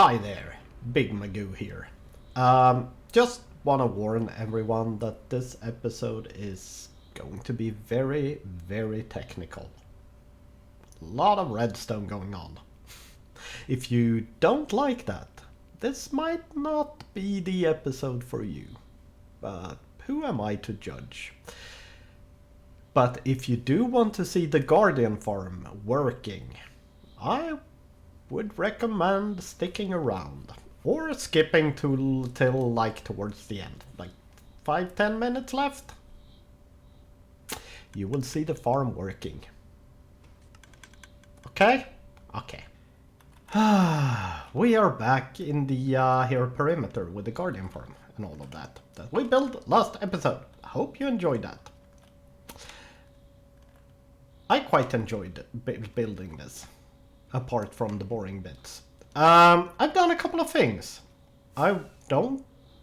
Hi there, Big Magoo here. Just want to warn everyone that this episode is going to be very, very technical. A lot of redstone going on. If you don't like that, this might not be the episode for you. But who am I to judge? But if you do want to see the Guardian farm working, I would recommend sticking around or skipping till like towards the end, like 5-10 minutes left. You will see the farm working. Okay? Okay. We are back in the here perimeter with the Guardian farm and all of that we built last episode. Hope you enjoyed that. I quite enjoyed building this, apart from the boring bits. I've done a couple of things. I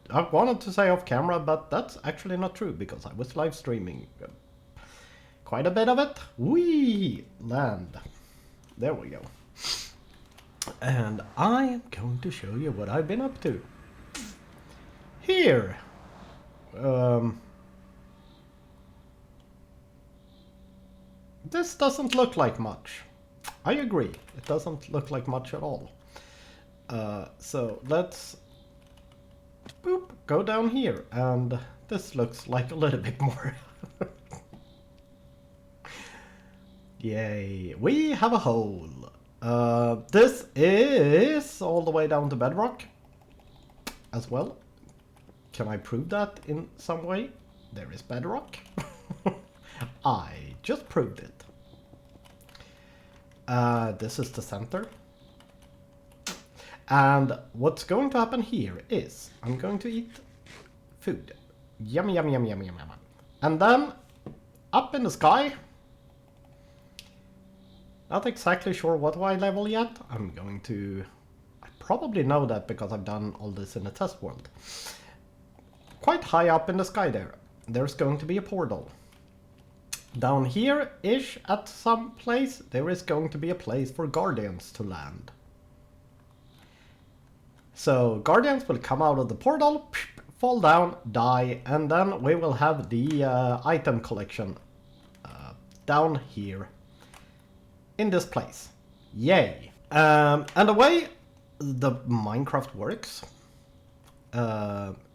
wanted to say off camera, but that's actually not true because I was live streaming quite a bit of it. Land. There we go. And I am going to show you what I've been up to. Here. This doesn't look like much. I agree, it doesn't look like much at all. So let's go down here, and this looks like a little bit more. Yay, we have a hole. This is all the way down to bedrock as well. Can I prove that in some way? There is bedrock. I just proved it. This is the center. And what's going to happen here is I'm going to eat food. Yum, yum, yum, yum, yum, yum. And then up in the sky, not exactly sure what Y level yet. I probably know that because I've done all this in a test world. Quite high up in the sky there's going to be a portal. Down here-ish at some place, there is going to be a place for Guardians to land. So Guardians will come out of the portal, fall down, die, and then we will have the item collection down here in this place. Yay! And the way the Minecraft works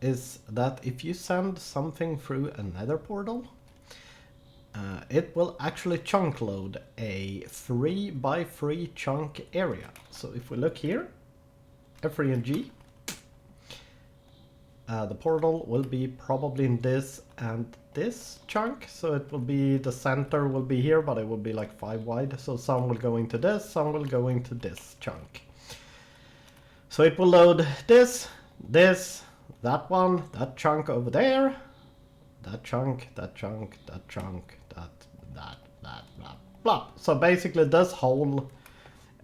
is that if you send something through a nether portal, it will actually chunk load a 3x3 chunk area. So if we look here, F3 and G, the portal will be probably in this and this chunk. So it will be, the center will be here, but it will be like 5 wide. So some will go into this, some will go into this chunk. So it will load this, that one, that chunk over there, that chunk, that chunk, that chunk, that, blah, blah. So basically this whole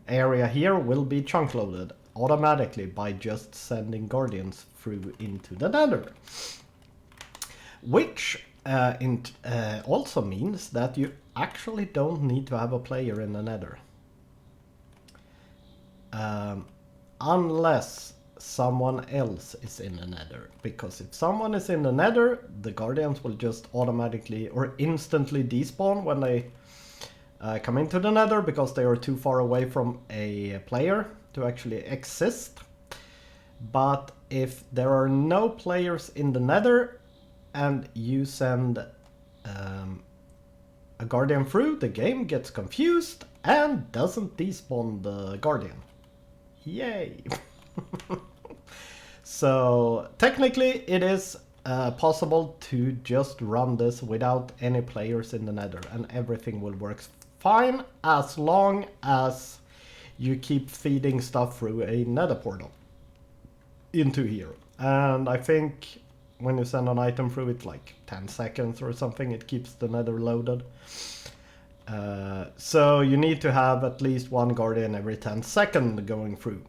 area here will be chunk loaded automatically by just sending Guardians through into the nether. Which also means that you actually don't need to have a player in the nether. Unless someone else is in the nether, because if someone is in the nether, the Guardians will just automatically or instantly despawn when they come into the nether, because they are too far away from a player to actually exist. But if there are no players in the nether and you send a Guardian through, the game gets confused and doesn't despawn the Guardian. Yay! So technically it is possible to just run this without any players in the nether, and everything will work fine as long as you keep feeding stuff through a nether portal into here. And I think when you send an item through it, like 10 seconds or something, it keeps the nether loaded. So you need to have at least one Guardian every 10 seconds going through.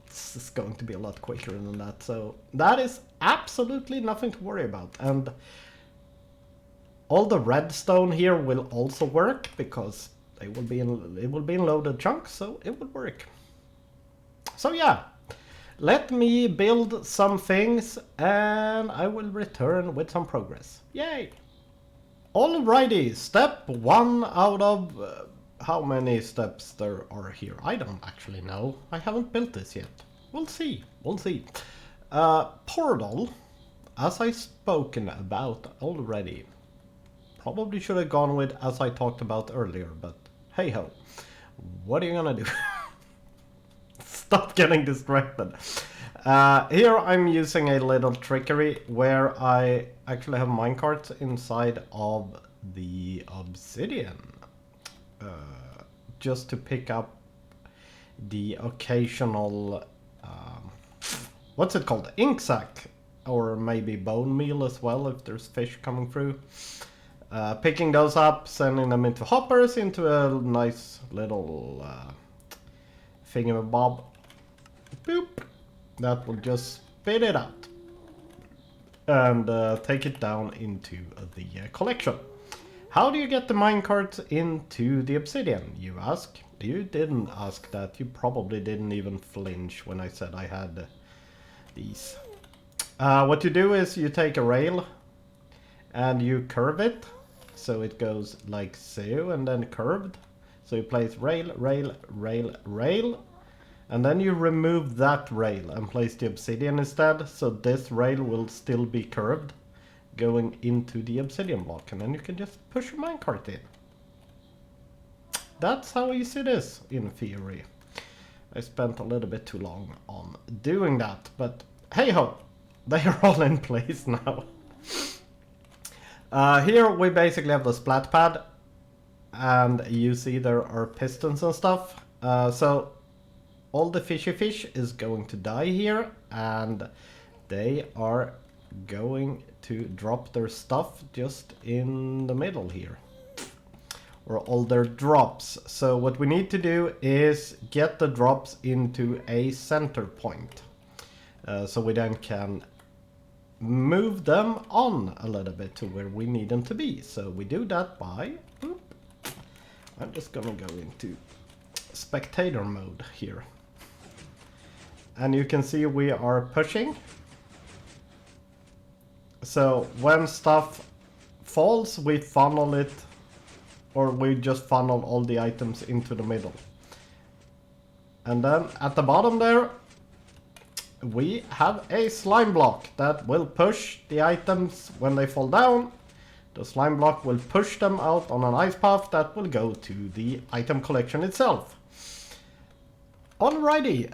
It's going to be a lot quicker than that, so that is absolutely nothing to worry about. And all the redstone here will also work because it will be in loaded chunks, so it will work. So yeah, let me build some things and I will return with some progress. Yay! Alrighty, step 1 out of how many steps there are here. I don't actually know. I haven't built this yet. We'll see. We'll see. Portal, as I spoken about already. Probably should have gone with as I talked about earlier, but hey ho. What are you gonna do? Stop getting distracted. Here I'm using a little trickery where I actually have minecarts inside of the obsidian. Just to pick up the occasional, what's it called? Ink sac, or maybe bone meal as well if there's fish coming through. Picking those up, sending them into hoppers, into a nice little thingamabob. Boop. That will just spit it out and take it down into the collection. How do you get the minecarts into the obsidian, you ask? You didn't ask that. You probably didn't even flinch when I said I had these. What you do is you take a rail and you curve it so it goes like so, and then curved. So you place rail, rail, rail, rail, and then you remove that rail and place the obsidian instead, so this rail will still be curved going into the obsidian block, and then you can just push your minecart in. That's how easy it is in theory. I spent a little bit too long on doing that, but hey ho, they are all in place now. Here we basically have the splat pad, and you see there are pistons and stuff. So all the fishy fish is going to die here, and they are going to drop their stuff just in the middle here, or all their drops. So what we need to do is get the drops into a center point, so we then can move them on a little bit to where we need them to be. So we do that by, I'm just gonna go into spectator mode here, and you can see we are pushing. So when stuff falls, we funnel it, or we just funnel all the items into the middle. And then at the bottom there, we have a slime block that will push the items when they fall down. The slime block will push them out on an ice path that will go to the item collection itself. Alrighty,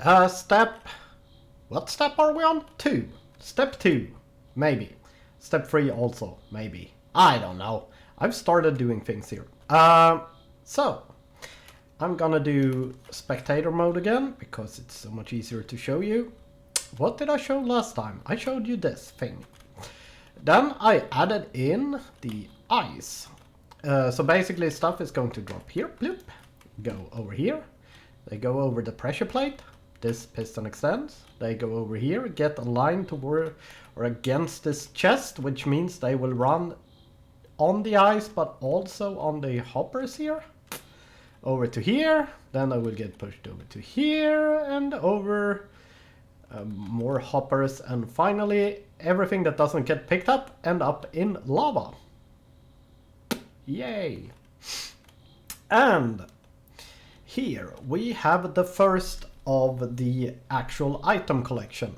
what step are we on? 2. Step 2, maybe. Step 3 also, maybe. I don't know. I've started doing things here. So, I'm gonna do spectator mode again, because it's so much easier to show you. What did I show last time? I showed you this thing. Then I added in the ice. So basically stuff is going to drop here, bloop, go over here. They go over the pressure plate. This piston extends. They go over here, get aligned toward or against this chest, which means they will run on the ice, but also on the hoppers here. Over to here, then I will get pushed over to here and over more hoppers, and finally everything that doesn't get picked up end up in lava. Yay! And here we have the first of the actual item collection.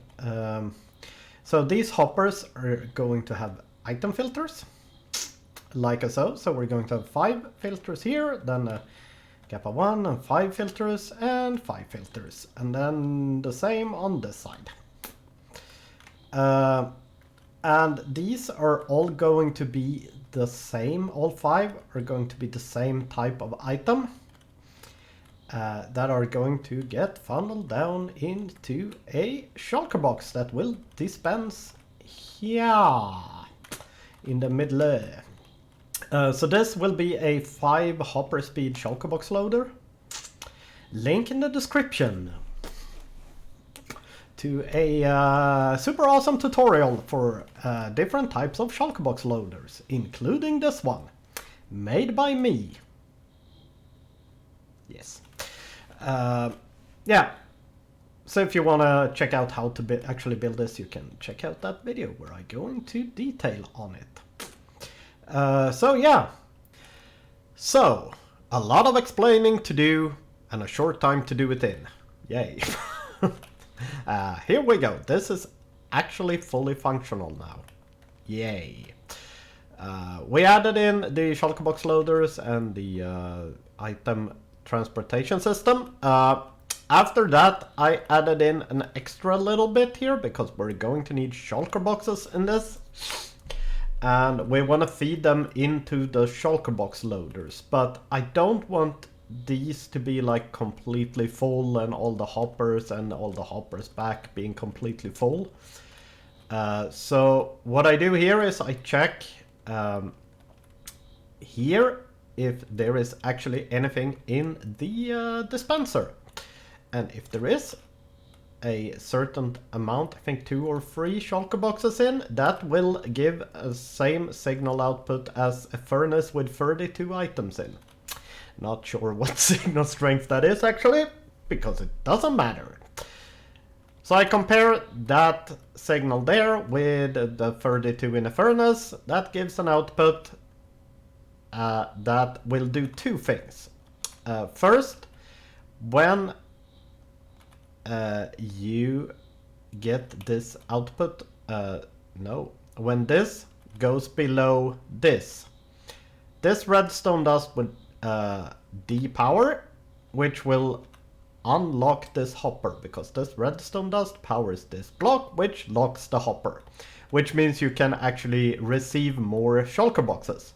So these hoppers are going to have item filters, like so. So we're going to have 5 filters here, then kappa 1 and 5 filters and 5 filters, and then the same on this side. And these are all going to be the same, all 5 are going to be the same type of item that are going to get funneled down into a shulkerbox that will dispense here in the middle. So this will be a 5 hopper speed shulkerbox loader. Link in the description to a super awesome tutorial for different types of shulkerbox loaders, including this one, made by me. Yes. Yeah. So if you want to check out how to actually build this, you can check out that video where I go into detail on it. So yeah. So, a lot of explaining to do and a short time to do it in. Yay. Here we go. This is actually fully functional now. Yay. We added in the shulkerbox loaders and the item transportation system. After that, I added in an extra little bit here because we're going to need shulker boxes in this. And we want to feed them into the shulkerbox loaders. But I don't want these to be like completely full and all the hoppers back being completely full. So what I do here is I check here if there is actually anything in the dispenser. And if there is a certain amount, I think 2 or 3 shulker boxes in, that will give a same signal output as a furnace with 32 items in. Not sure what signal strength that is actually, because it doesn't matter. So I compare that signal there with the 32 in a furnace. That gives an output that will do 2 things. First, when you get this output, when this goes below this redstone dust will depower, which will unlock this hopper, because this redstone dust powers this block, which locks the hopper, which means you can actually receive more shulker boxes.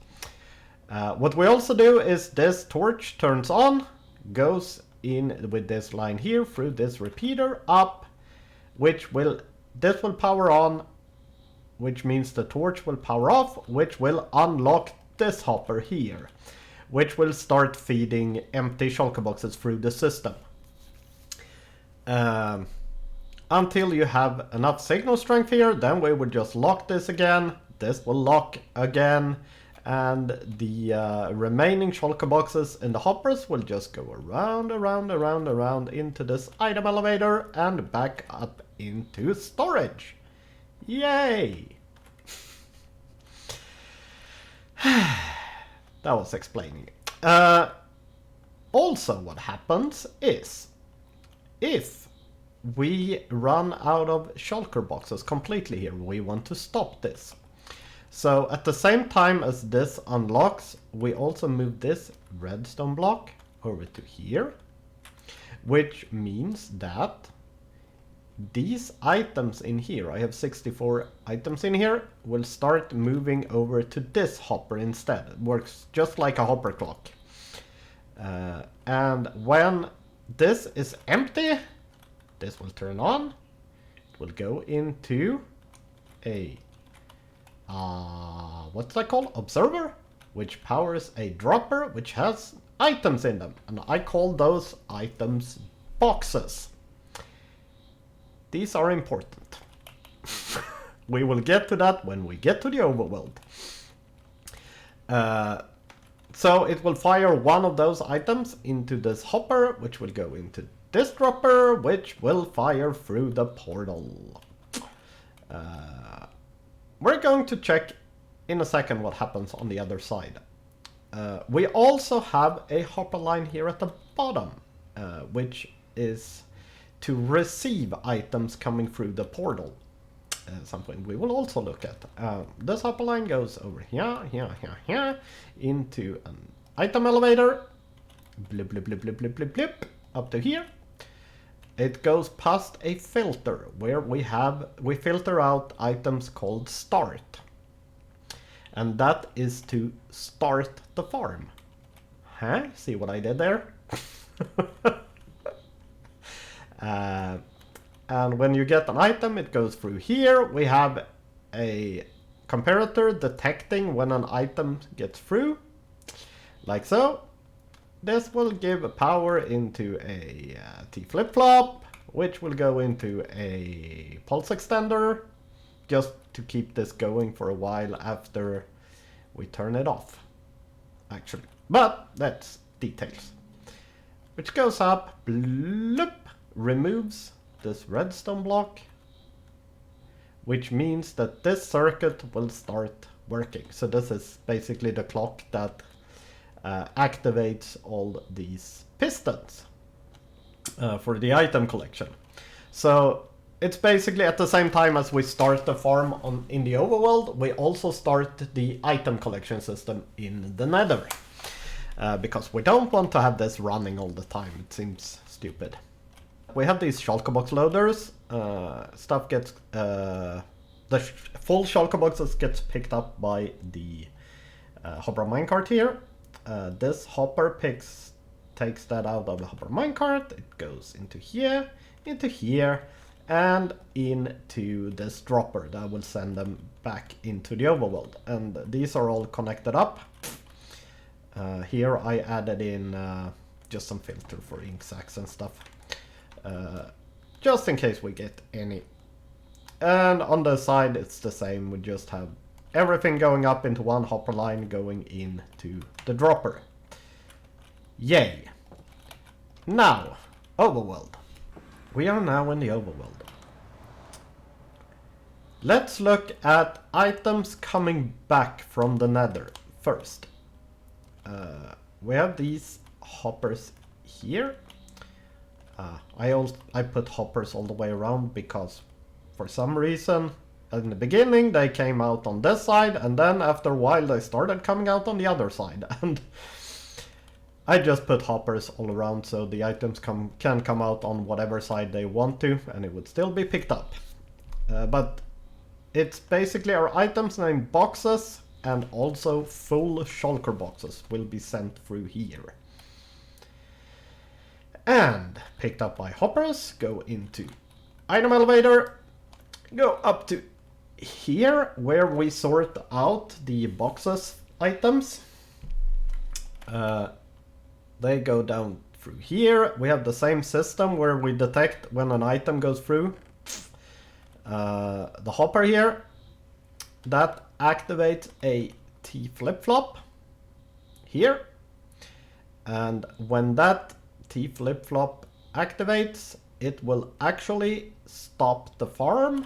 What we also do is this torch turns on, goes in with this line here through this repeater up, this will power on, which means the torch will power off, which will unlock this hopper here, which will start feeding empty shulker boxes through the system. Until you have enough signal strength here, then we would just lock this again, this will lock again, and the remaining shulker boxes in the hoppers will just go around into this item elevator and back up into storage. Yay! That was explaining. Also what happens is, if we run out of shulker boxes completely here, we want to stop this. So at the same time as this unlocks, we also move this redstone block over to here, which means that these items in here, I have 64 items in here, will start moving over to this hopper instead. It works just like a hopper clock. And when this is empty, this will turn on. It will go into a what's that called? Observer, which powers a dropper which has items in them, and I call those items boxes. These are important. We will get to that when we get to the overworld. So it will fire one of those items into this hopper, which will go into this dropper, which will fire through the portal. We're going to check in a second what happens on the other side. We also have a hopper line here at the bottom, which is to receive items coming through the portal. Something we will also look at. This hopper line goes over here, into an item elevator, blip, blip, blip, blip, blip, blip, blip, up to here. It goes past a filter where we filter out items called start. And that is to start the farm. Huh? See what I did there? And when you get an item, it goes through here. We have a comparator detecting when an item gets through, like so. This will give power into a T flip-flop, which will go into a pulse extender, just to keep this going for a while after we turn it off, actually. But that's details. Which goes up, bloop, removes this redstone block, which means that this circuit will start working. So this is basically the clock that activates all these pistons for the item collection. So it's basically at the same time as we start the farm in the overworld, we also start the item collection system in the nether. Because we don't want to have this running all the time, it seems stupid. We have these shulkerbox loaders. Stuff gets the full shulkerboxes gets picked up by the hopper minecart here. This hopper takes that out of the hopper minecart. It goes into here, and into this dropper that will send them back into the overworld. And these are all connected up. Here I added in just some filter for ink sacs and stuff. Just in case we get any. And on the side it's the same, we just have everything going up into one hopper line going into the dropper. Yay! Now, overworld. We are now in the overworld. Let's look at items coming back from the nether first. We have these hoppers here. I put hoppers all the way around because for some reason in the beginning they came out on this side, and then after a while they started coming out on the other side, and I just put hoppers all around so the items can come out on whatever side they want to, and it would still be picked up. But it's basically our items named boxes, and also full shulker boxes will be sent through here. And picked up by hoppers, go into item elevator, go up to here where we sort out the boxes items. They go down through here. We have the same system where we detect when an item goes through. The hopper here, that activates a T flip-flop here, and when that T flip-flop activates, it will actually stop the farm.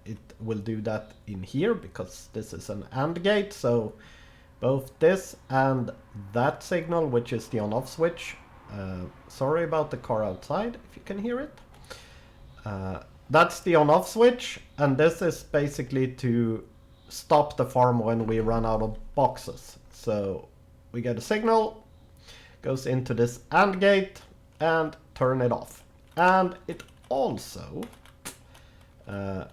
It will do that in here because this is an AND gate, so both this and that signal, which is the on-off switch. Sorry about the car outside, if you can hear it. That's the on-off switch, and this is basically to stop the farm when we run out of boxes. So we get a signal, goes into this AND gate, and turn it off. And it also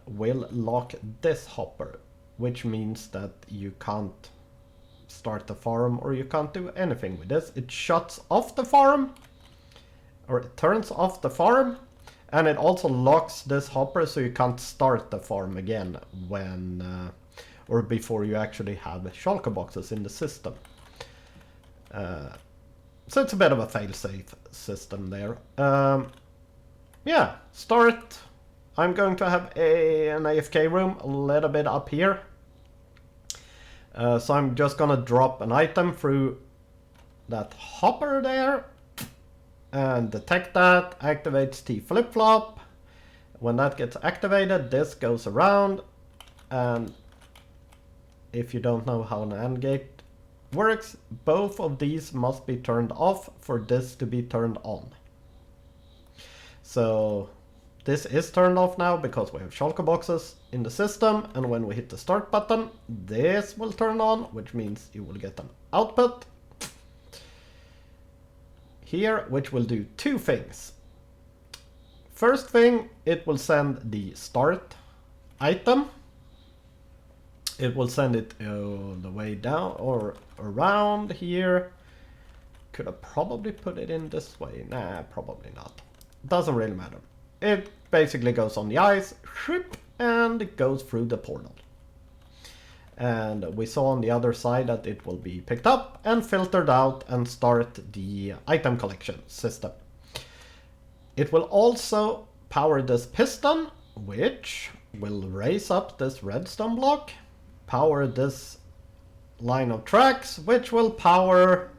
will lock this hopper, which means that you can't start the farm or you can't do anything with this. It shuts off the farm, or it turns off the farm, and it also locks this hopper so you can't start the farm again when or before you actually have shulker boxes in the system. So it's a bit of a fail-safe system there. Yeah, start. I'm going to have an AFK room a little bit up here. So I'm just gonna drop an item through that hopper there and detect that, activates T flip-flop. When that gets activated, this goes around, and if you don't know how an AND gate works, both of these must be turned off for this to be turned on. So this is turned off now because we have shulker boxes in the system, and when we hit the start button, this will turn on, which means you will get an output here, which will do two things. First thing, it will send the start item. It will send it all the way down or around here. Could have probably put it in this way. Nah, probably not. Doesn't really matter. It basically goes on the ice, and it goes through the portal. And we saw on the other side that it will be picked up and filtered out and start the item collection system. It will also power this piston, which will raise up this redstone block, power this line of tracks, which will power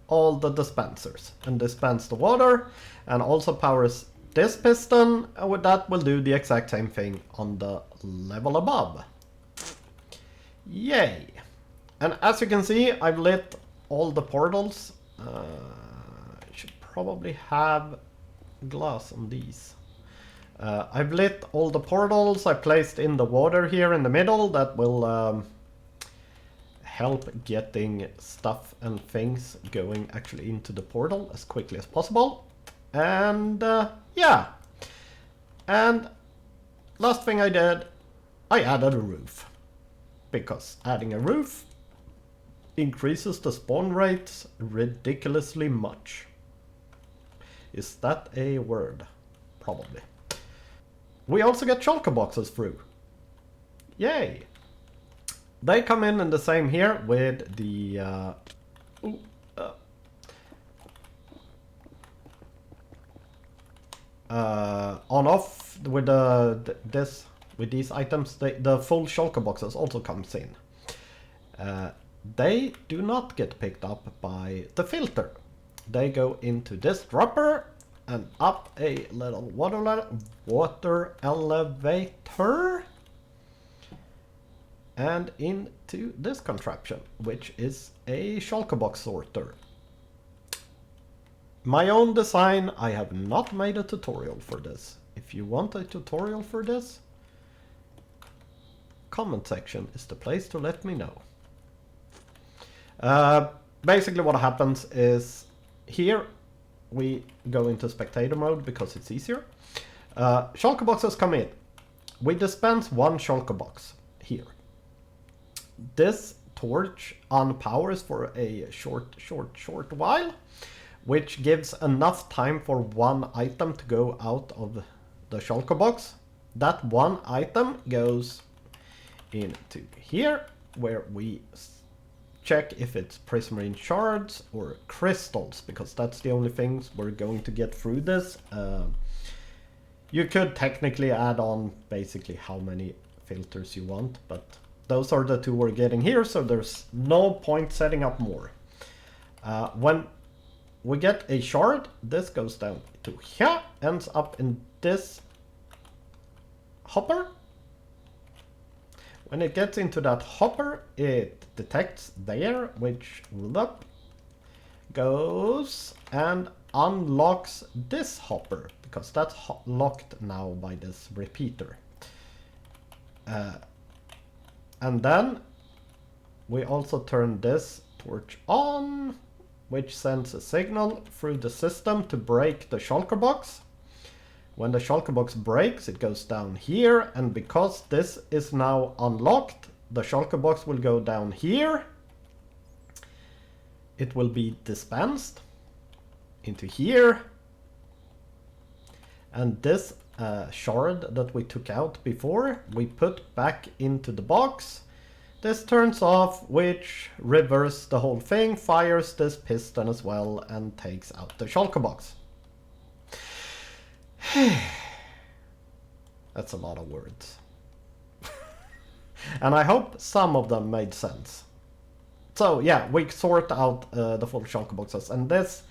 all the dispensers and dispense the water, and also powers this piston, with that will do the exact same thing on the level above. Yay! And as you can see, I've lit all the portals. I should probably have glass on these. I've lit all the portals. I placed in the water here in the middle that will help getting stuff and things going actually into the portal as quickly as possible. And yeah. And last thing I did, I added a roof. Because adding a roof increases the spawn rates ridiculously much. Is that a word? Probably. We also get shulker boxes through. Yay! They come in the same here with the on-off with with these items. The full shulker boxes also comes in. They do not get picked up by the filter. They go into this dropper and up a little water elevator and into this contraption, which is a shulker box sorter. My own design. I have not made a tutorial for this. If you want a tutorial for this, comment section is the place to let me know. Basically what happens is here we go into spectator mode because it's easier. Shulker boxes come in. We dispense one shulker box here. This torch unpowers for a short while, which gives enough time for one item to go out of the shulker box. That one item goes into here, where we check if it's prismarine shards or crystals, because that's the only things we're going to get through this. You could technically add on basically how many filters you want, but those are the two we're getting here, so there's no point setting up more. When we get a shard, this goes down to here, ends up in this hopper. When it gets into that hopper, it detects there, which goes and unlocks this hopper, because that's locked now by this repeater. And then we also turn this torch on, which sends a signal through the system to break the shulker box. When the shulker box breaks, it goes down here, and because this is now unlocked, the shulker box will go down here. It will be dispensed into here. And this shard that we took out before, we put back into the box. This turns off, which reverses the whole thing, fires this piston as well, and takes out the shulker box. That's a lot of words. And I hope some of them made sense. So yeah, we sort out the full shulker boxes, and this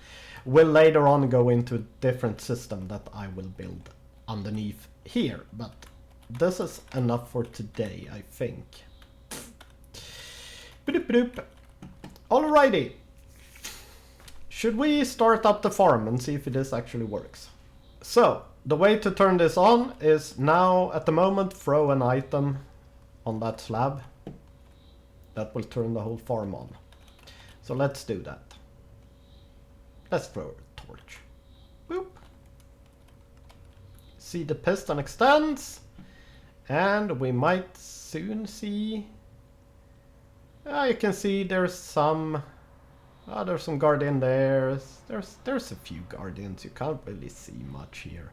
will later on go into a different system that I will build underneath here. But this is enough for today, I think. Alrighty. Should we start up the farm and see if this actually works? So, the way to turn this on is now, at the moment, throw an item on that slab. That will turn the whole farm on. So let's do that. Let's throw a torch. Boop. See the piston extends. And we might soon see... you can see there's some... there's some guardian there. There's a few guardians. You can't really see much here.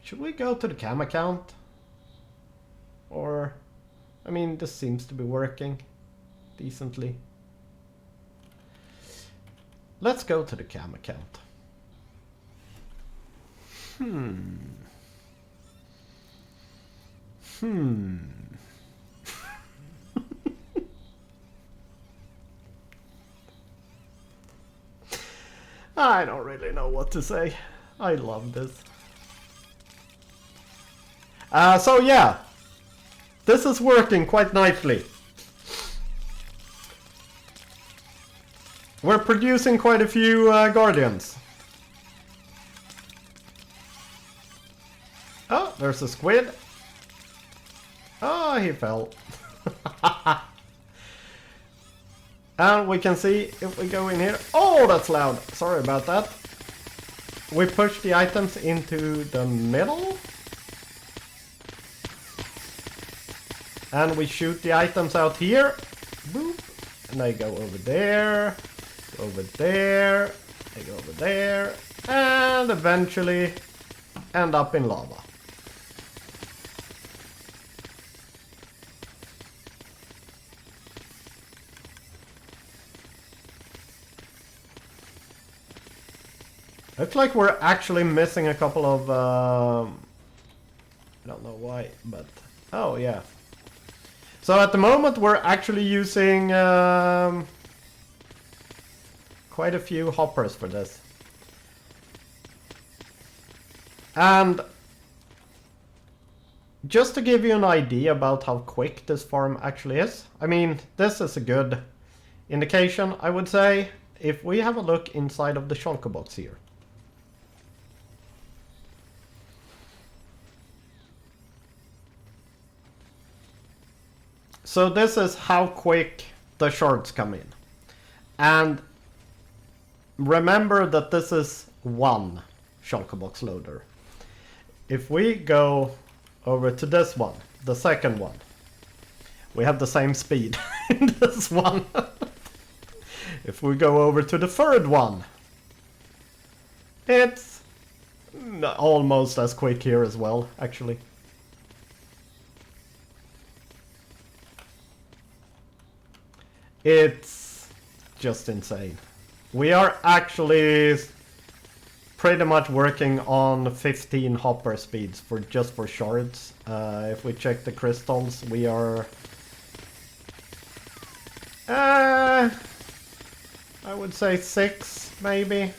Should we go to the cam account? Or... I mean, this seems to be working decently. Let's go to the cam account. I don't really know what to say. I love this. So yeah, this is working quite nicely. We're producing quite a few Guardians. Oh, there's a squid. Oh, he fell. And we can see if we go in here. Oh, that's loud. Sorry about that. We push the items into the middle. And we shoot the items out here. Boop. And they go over there. Over there. They go over there. And eventually end up in lava. Looks like we're actually missing a couple of... I don't know why, but... Oh, yeah. So at the moment we're actually using quite a few hoppers for this. And just to give you an idea about how quick this farm actually is. I mean, this is a good indication, I would say, if we have a look inside of the shulkerbox here. So this is how quick the shards come in. And remember that this is one shulkerbox loader. If we go over to this one, the second one, we have the same speed in this one. If we go over to the third one, it's almost as quick here as well, actually. It's just insane. We are actually pretty much working on 15 hopper speeds for just for shards. If we check the crystals, we are... I would say 6, maybe.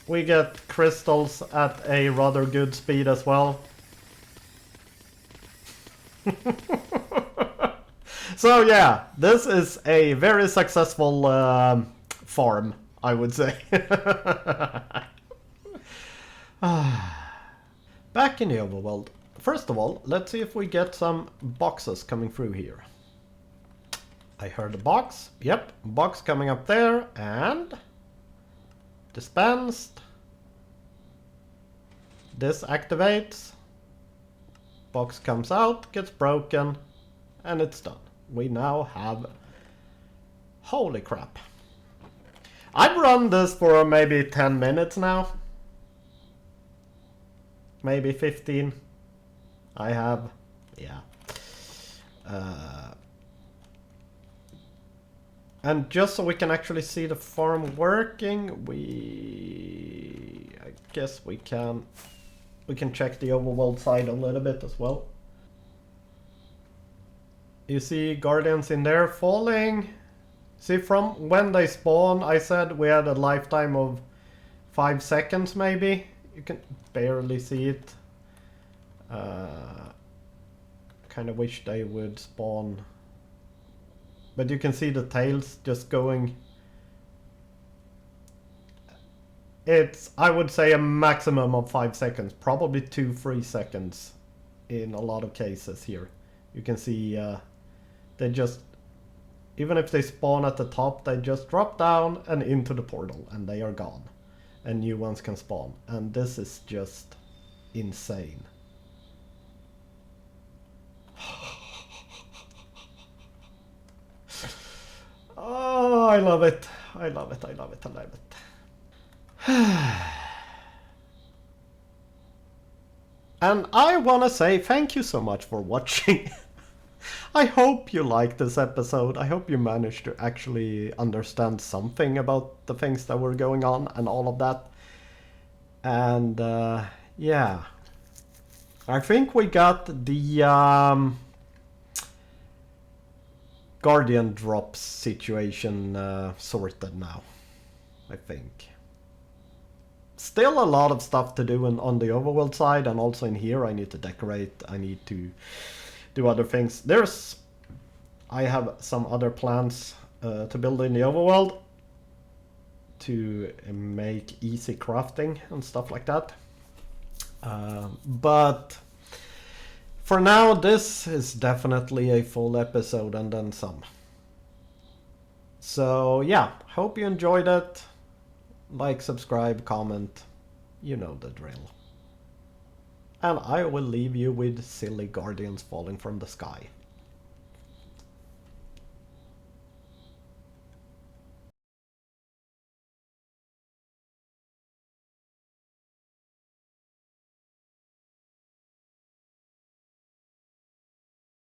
We get crystals at a rather good speed as well. So yeah, this is a very successful farm, I would say. Back in the overworld. First of all, let's see if we get some boxes coming through here. I heard a box. Yep, box coming up there and dispensed. This activates. Box comes out, gets broken, and it's done. We now have... Holy crap. I've run this for maybe 10 minutes now. Maybe 15. I have... Yeah. And just so we can actually see the farm working, I guess we can check the overworld side a little bit as well. You see guardians in there falling. See, from when they spawn, I said we had a lifetime of 5 seconds maybe. You can barely see it. Kind of wish they would spawn. But you can see the tails just going. It's, I would say, a maximum of 5 seconds. Probably 2-3 seconds in a lot of cases here. You can see they just, even if they spawn at the top, they just drop down and into the portal and they are gone. And new ones can spawn. And this is just insane. Oh, I love it. I love it. I love it. I love it. And I want to say thank you so much for watching. I hope you liked this episode. I hope you managed to actually understand something about the things that were going on and all of that. And yeah, I think we got the Guardian drops situation sorted now. I think. Still a lot of stuff to do on the overworld side, and also in here I need to decorate, I need to do other things. I have some other plans to build in the overworld to make easy crafting and stuff like that. But for now, this is definitely a full episode and then some. So yeah, hope you enjoyed it. Like, subscribe, comment, you know the drill. And I will leave you with silly guardians falling from the sky.